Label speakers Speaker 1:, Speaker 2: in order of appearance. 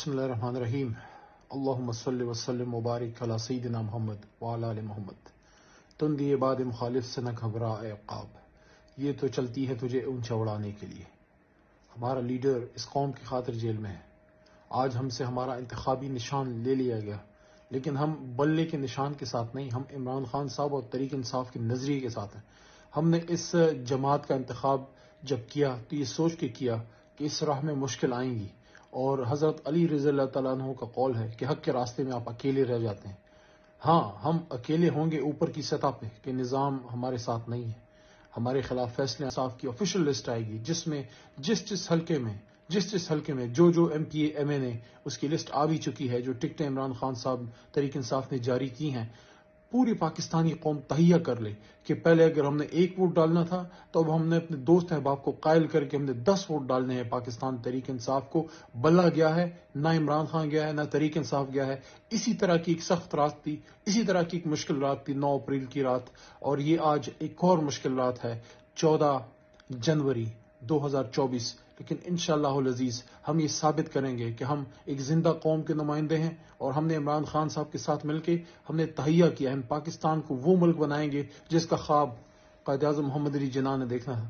Speaker 1: بسم اللہ الرحمن الرحیم اللہم صلی وسلم مبارک علی سیدنا محمد وعلی آل محمد۔ تندی عباد مخالف سے نہ گھبرا اے عقاب، یہ تو چلتی ہے تجھے اونچا اڑانے کے لیے۔ ہمارا لیڈر اس قوم کی خاطر جیل میں ہے۔ آج ہم سے ہمارا انتخابی نشان لے لیا گیا، لیکن ہم بلے کے نشان کے ساتھ نہیں، ہم عمران خان صاحب اور تحریک انصاف کے نظریے کے ساتھ ہیں۔ ہم نے اس جماعت کا انتخاب جب کیا تو یہ سوچ کے کیا کہ اس راہ میں مشکل آئیں گی، اور حضرت علی رضی اللہ تعالیٰ عنہ کا قول ہے کہ حق کے راستے میں آپ اکیلے رہ جاتے ہیں۔ ہاں، ہم اکیلے ہوں گے اوپر کی سطح پہ کہ نظام ہمارے ساتھ نہیں ہے۔ ہمارے خلاف فیصلے انصاف کی آفیشیل لسٹ آئے گی، جس میں جس حلقے میں جو M P A M N A اس کی لسٹ آ بھی چکی ہے، جو ٹکٹیں عمران خان صاحب تحریک انصاف نے جاری کی ہیں۔ پوری پاکستانی قوم تہیہ کر لے کہ پہلے اگر ہم نے 1 ووٹ ڈالنا تھا تو اب ہم نے اپنے دوست احباب کو قائل کر کے ہم نے 10 ووٹ ڈالنے ہیں پاکستان تحریک انصاف کو۔ بلہ گیا ہے، نہ عمران خان گیا ہے، نہ تحریک انصاف گیا ہے۔ اسی طرح کی ایک سخت رات تھی، اسی طرح کی ایک مشکل رات تھی 9 اپریل کی رات، اور یہ آج ایک اور مشکل رات ہے 14 جنوری 2024۔ لیکن انشاءاللہ العزیز ہم یہ ثابت کریں گے کہ ہم ایک زندہ قوم کے نمائندے ہیں، اور ہم نے عمران خان صاحب کے ساتھ مل کے ہم نے تہیہ کیا، ہم پاکستان کو وہ ملک بنائیں گے جس کا خواب قائد اعظم محمد علی جناح نے دیکھا ہے۔